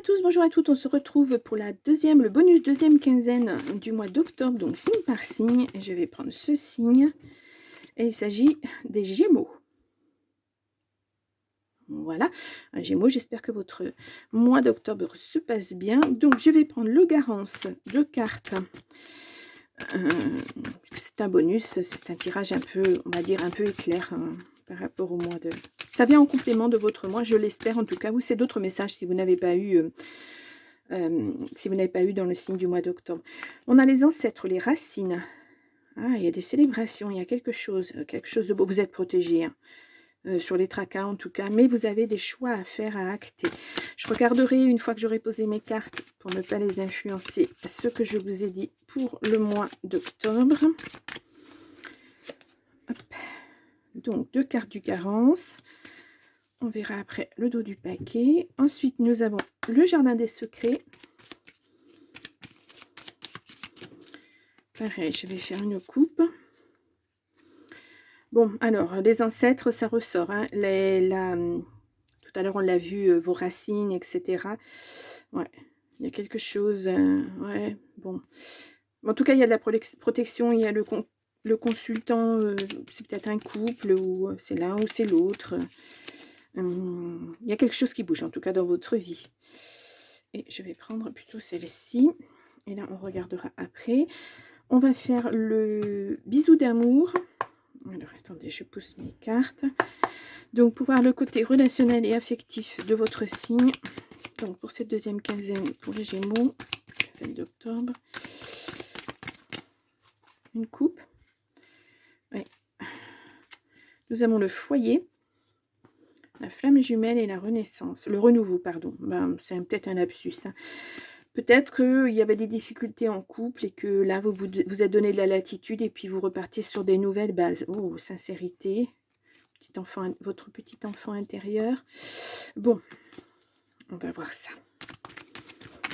Tous, bonjour à toutes, on se retrouve pour le bonus deuxième quinzaine du mois d'octobre, donc signe par signe, et je vais prendre ce signe, et il s'agit des Gémeaux. Voilà, un Gémeaux, j'espère que votre mois d'octobre se passe bien, donc je vais prendre le Garance de cartes. C'est un bonus, c'est un tirage un peu, on va dire un peu éclair par rapport au mois de... Ça vient en complément de votre mois, je l'espère en tout cas, ou c'est d'autres messages si vous n'avez pas eu... dans le signe du mois d'octobre. On a les ancêtres, les racines. Ah, il y a des célébrations, il y a quelque chose de beau. Vous êtes protégé, hein, sur les tracas en tout cas, mais vous avez des choix à faire, à acter. Je regarderai une fois que j'aurai posé mes cartes pour ne pas les influencer, ce que je vous ai dit pour le mois d'octobre. Donc, 2 cartes du Garance. On verra après le dos du paquet. Ensuite, nous avons le Jardin des Secrets. Pareil, je vais faire une coupe. Bon, alors, les ancêtres, ça ressort. Hein. Tout à l'heure, on l'a vu, vos racines, etc. Ouais, il y a quelque chose... ouais, bon. En tout cas, il y a de la protection. Il y a le consultant, c'est peut-être un couple, ou c'est l'un ou c'est l'autre. Il y a quelque chose qui bouge, en tout cas, dans votre vie. Et je vais prendre plutôt celle-ci. Et là, on regardera après. On va faire le bisou d'amour. Alors, attendez, je pousse mes cartes. Donc, pour voir le côté relationnel et affectif de votre signe. Donc, pour cette deuxième quinzaine, pour les Gémeaux, quinzaine d'octobre. Une coupe. Ouais. Nous avons le foyer, la flamme jumelle et la renaissance. Le renouveau, pardon. Ben, c'est peut-être un lapsus. Hein. Peut-être qu'il y avait des difficultés en couple et que là, vous êtes donné de la latitude et puis vous repartez sur des nouvelles bases. Oh, sincérité. Votre petit enfant intérieur. Bon, on va voir ça.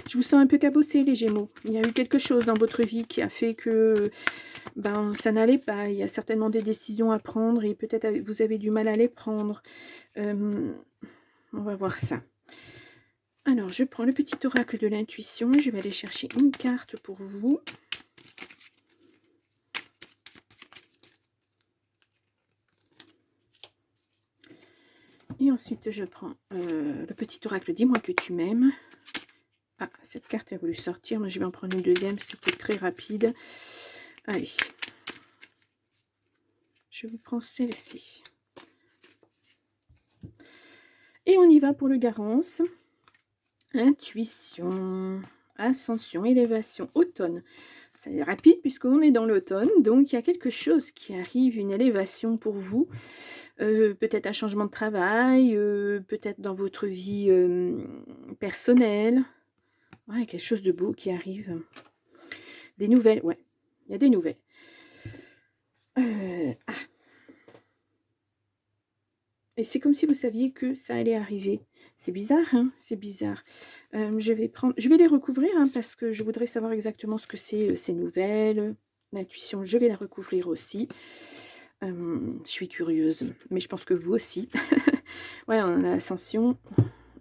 Je vous sens un peu cabossé, les Gémeaux. Il y a eu quelque chose dans votre vie qui a fait que ça n'allait pas. Il y a certainement des décisions à prendre et peut-être vous avez du mal à les prendre. On va voir ça. Alors, je prends le petit oracle de l'intuition. Je vais aller chercher une carte pour vous. Et ensuite, je prends le petit oracle. Dis-moi que tu m'aimes. Ah, cette carte a voulu sortir, mais je vais en prendre une deuxième. C'était très rapide. Allez. Je vous prends celle-ci. Et on y va pour le Garance. Intuition, ascension, élévation, automne. C'est rapide puisqu'on est dans l'automne. Donc, il y a quelque chose qui arrive, une élévation pour vous. Peut-être un changement de travail, peut-être dans votre vie personnelle. Ouais, quelque chose de beau qui arrive. Des nouvelles, ouais. Il y a des nouvelles. Ah. Et c'est comme si vous saviez que ça allait arriver. C'est bizarre, hein? C'est bizarre. Je vais les recouvrir, hein, parce que je voudrais savoir exactement ce que c'est ces nouvelles. L'intuition, je vais la recouvrir aussi. Je suis curieuse, mais je pense que vous aussi. Ouais, on a l'ascension.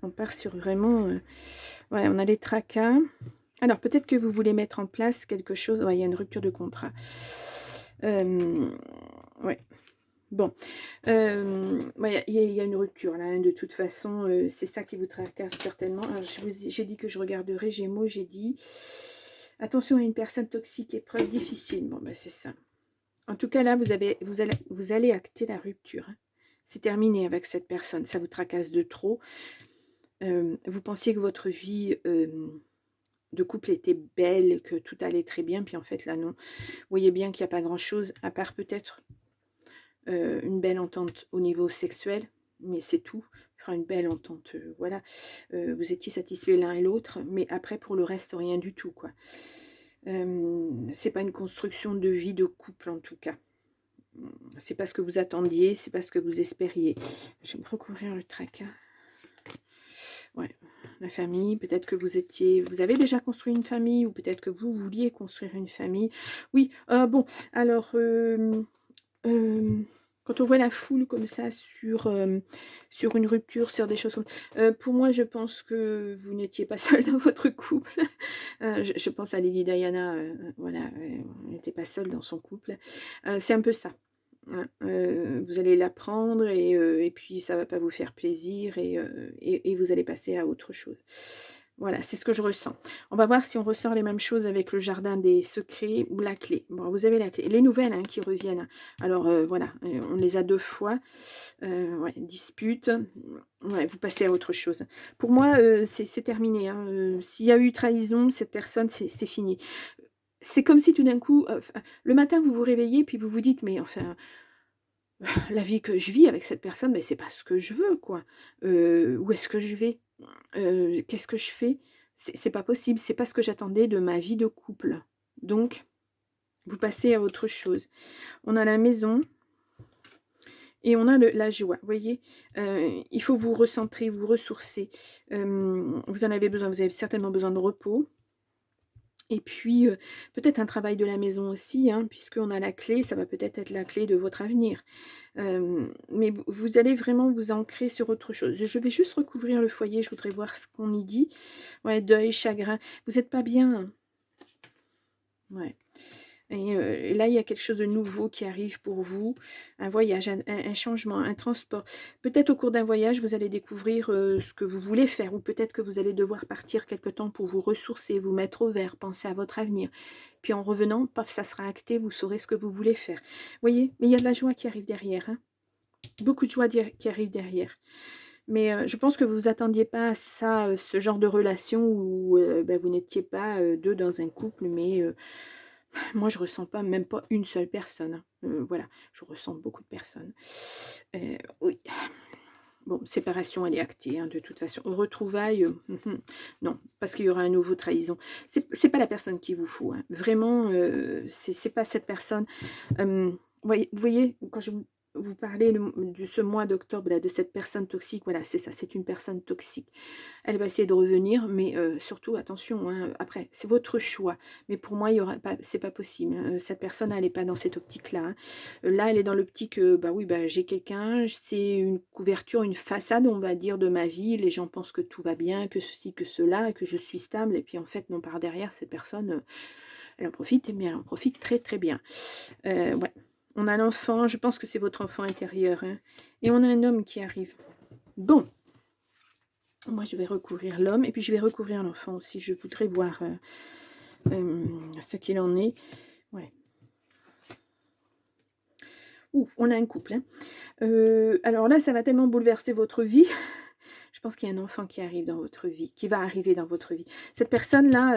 On part sur vraiment... ouais, on a les tracas. Alors, peut-être que vous voulez mettre en place quelque chose. Ouais, il y a une rupture de contrat. Ouais. Bon. Ouais, il y a une rupture, là. Hein, de toute façon, c'est ça qui vous tracasse certainement. Alors, j'ai dit que je regarderai Gémeaux. J'ai dit... Attention à une personne toxique, épreuve difficile. Bon, ben c'est ça. En tout cas, là, vous allez acter la rupture. Hein. C'est terminé avec cette personne. Ça vous tracasse de trop. Vous pensiez que votre vie de couple était belle, que tout allait très bien. Puis en fait, là, non. Vous voyez bien qu'il n'y a pas grand-chose, à part peut-être une belle entente au niveau sexuel. Mais c'est tout. Enfin, une belle entente, voilà. Vous étiez satisfaits l'un et l'autre. Mais après, pour le reste, rien du tout, quoi. C'est pas une construction de vie de couple, en tout cas. C'est pas ce que vous attendiez, c'est pas ce que vous espériez. Je vais me recouvrir le tracas. Ouais, la famille, peut-être que vous avez déjà construit une famille, ou peut-être que vous vouliez construire une famille. Oui, bon, alors, Quand on voit la foule comme ça sur une rupture, sur des choses comme pour moi, je pense que vous n'étiez pas seul dans votre couple. Je pense à Lady Diana, voilà, elle n'était pas seule dans son couple. C'est un peu ça. Hein, vous allez l'apprendre et puis ça va pas vous faire plaisir et vous allez passer à autre chose. Voilà, c'est ce que je ressens. On va voir si on ressort les mêmes choses avec le jardin des secrets ou la clé. Bon, vous avez la clé. Les nouvelles hein, qui reviennent. Alors voilà, on les a 2 fois. Ouais, dispute. Ouais, vous passez à autre chose. Pour moi, c'est terminé, hein, s'il y a eu trahison, cette personne, c'est fini. C'est comme si tout d'un coup, le matin, vous vous réveillez, puis vous vous dites: «Mais enfin, la vie que je vis avec cette personne, mais c'est pas ce que je veux, quoi. Où est-ce que je vais? Qu'est-ce que je fais? C'est pas possible, c'est pas ce que j'attendais de ma vie de couple». Donc, vous passez à autre chose. On a la maison et on a la joie, vous voyez? Il faut vous recentrer, vous ressourcer. Vous en avez besoin, vous avez certainement besoin de repos. Et puis, peut-être un travail de la maison aussi, hein, puisqu'on a la clé, ça va peut-être être la clé de votre avenir. Mais vous allez vraiment vous ancrer sur autre chose. Je vais juste recouvrir le foyer, je voudrais voir ce qu'on y dit. Ouais, deuil, chagrin. Vous êtes pas bien. Ouais. Et là, il y a quelque chose de nouveau qui arrive pour vous, un voyage, un changement, un transport. Peut-être au cours d'un voyage, vous allez découvrir, ce que vous voulez faire ou peut-être que vous allez devoir partir quelque temps pour vous ressourcer, vous mettre au vert, penser à votre avenir. Puis en revenant, paf, ça sera acté, vous saurez ce que vous voulez faire. Vous voyez? Mais il y a de la joie qui arrive derrière, hein. Beaucoup de joie qui arrive derrière. Mais je pense que vous vous attendiez pas à ça, ce genre de relation où, bah, vous n'étiez pas, 2 dans un couple, mais moi, je ressens pas, même pas une seule personne, hein. Voilà, je ressens beaucoup de personnes. Oui. Bon, séparation, elle est actée, hein, de toute façon. Retrouvailles, non, parce qu'il y aura un nouveau trahison. C'est pas la personne qu'il vous faut, hein. Vraiment, c'est pas cette personne. Vous voyez, quand je vous parlais de ce mois d'octobre, là, de cette personne toxique, voilà, c'est ça, c'est une personne toxique. Elle va essayer de revenir, mais surtout attention, hein, après, c'est votre choix. Mais pour moi, il y aura pas, c'est pas possible, hein. Cette personne, elle est pas dans cette optique-là, hein. Là, elle est dans l'optique, bah oui, bah, j'ai quelqu'un, c'est une couverture, une façade, on va dire, de ma vie. Les gens pensent que tout va bien, que ceci, que cela, et que je suis stable. Et puis en fait, non, par derrière, cette personne, elle en profite, mais elle en profite très très bien. Ouais. On a l'enfant, je pense que c'est votre enfant intérieur, hein. Et on a un homme qui arrive. Bon. Moi, je vais recouvrir l'homme et puis je vais recouvrir l'enfant aussi. Je voudrais voir ce qu'il en est. Ouais. Ouh, on a un couple, hein. Alors là, ça va tellement bouleverser votre vie. Je pense qu'il y a un enfant qui arrive dans votre vie, qui va arriver dans votre vie. Cette personne-là,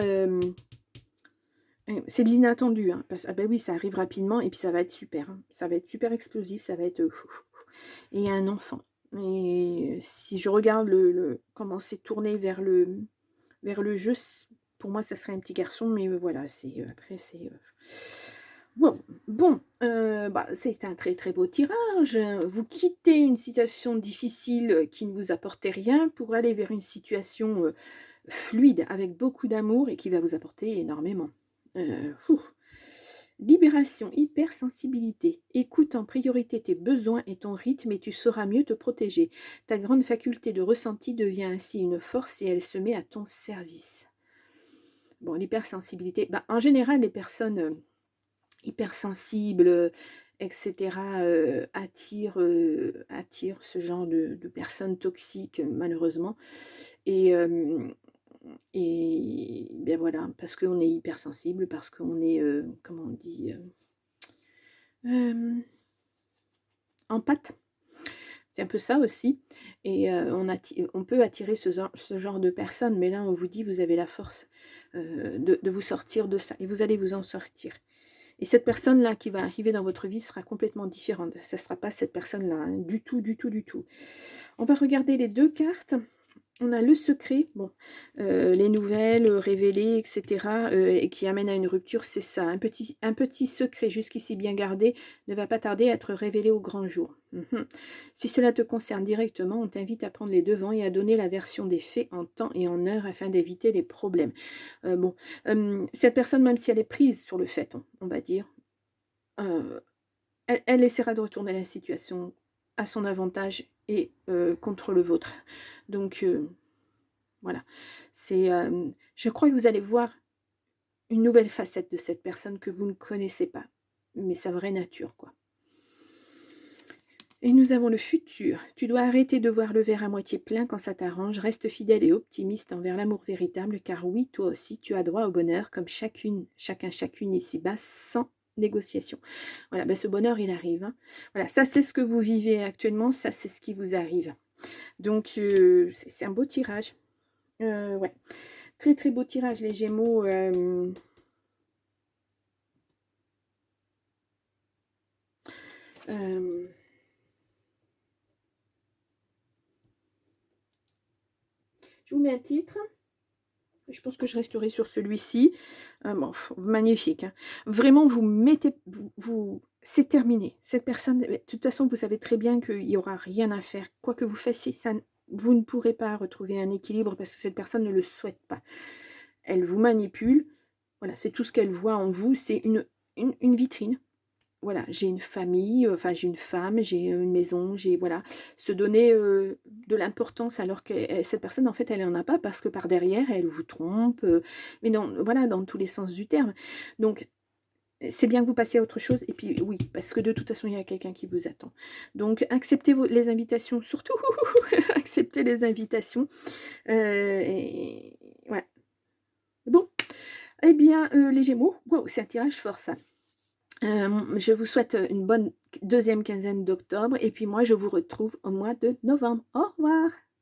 c'est de l'inattendu, hein, ah ben oui, ça arrive rapidement et puis ça va être super, hein. Ça va être super explosif, ça va être, et il y a un enfant. Et si je regarde comment c'est tourné vers le jeu, pour moi, ça serait un petit garçon, mais voilà, après c'est, wow. Bon, bah, c'est un très, très beau tirage. Vous quittez une situation difficile, qui ne vous apportait rien pour aller vers une situation, fluide avec beaucoup d'amour et qui va vous apporter énormément. Fou. Libération, hypersensibilité. Écoute en priorité tes besoins et ton rythme et tu sauras mieux te protéger. Ta grande faculté de ressenti devient ainsi une force et elle se met à ton service. Bon, l'hypersensibilité, bah, en général, les personnes hypersensibles, et cetera, attirent ce genre de personnes toxiques, malheureusement. Et bien voilà, parce qu'on est hypersensible, parce qu'on est, comment on dit? Empathe. C'est un peu ça aussi et on peut attirer ce genre de personnes, mais là, on vous dit: «Vous avez la force, de vous sortir de ça et vous allez vous en sortir». Et cette personne-là qui va arriver dans votre vie sera complètement différente. Ça ne sera pas cette personne-là, hein, du tout, du tout, du tout. On va regarder les 2 cartes. On a le secret, bon, les nouvelles, révélées et cetera, et qui amènent à une rupture, c'est ça. Un petit secret jusqu'ici bien gardé ne va pas tarder à être révélé au grand jour. Si cela te concerne directement, on t'invite à prendre les devants et à donner la version des faits en temps et en heure afin d'éviter les problèmes. Bon, cette personne, même si elle est prise sur le fait, on va dire, heu elle essaiera de retourner la situation à son avantage et contre le vôtre. Donc voilà, c'est, je crois que vous allez voir une nouvelle facette de cette personne que vous ne connaissez pas, mais sa vraie nature, quoi. Et nous avons le futur. Tu dois arrêter de voir le verre à moitié plein quand ça t'arrange. Reste fidèle et optimiste envers l'amour véritable, car oui, toi aussi, tu as droit au bonheur, comme chacune ici-bas, sans négociation. Voilà, ben ce bonheur, il arrive. Hein. Voilà, ça, c'est ce que vous vivez actuellement, ça, c'est ce qui vous arrive. Donc, c'est un beau tirage. Ouais, très, très beau tirage, les Gémeaux. Je vous mets un titre. Je pense que je resterai sur celui-ci. Bon, magnifique. Hein. Vraiment, vous mettez... c'est terminé. Cette personne, de toute façon, vous savez très bien qu'il n'y aura rien à faire. Quoi que vous fassiez, ça, vous ne pourrez pas retrouver un équilibre parce que cette personne ne le souhaite pas. Elle vous manipule. Voilà, c'est tout ce qu'elle voit en vous. C'est une vitrine. Voilà, j'ai une famille, enfin j'ai une femme, j'ai une maison, j'ai voilà, se donner de l'importance alors que cette personne en fait elle en a pas parce que par derrière elle vous trompe, mais non, voilà, dans tous les sens du terme. Donc c'est bien que vous passiez à autre chose et puis oui, parce que de toute façon il y a quelqu'un qui vous attend. Donc acceptez les invitations, surtout acceptez les invitations. Et, ouais. Bon, eh bien les Gémeaux, wow, c'est un tirage fort ça. Je vous souhaite une bonne deuxième quinzaine d'octobre et puis moi je vous retrouve au mois de novembre. Au revoir.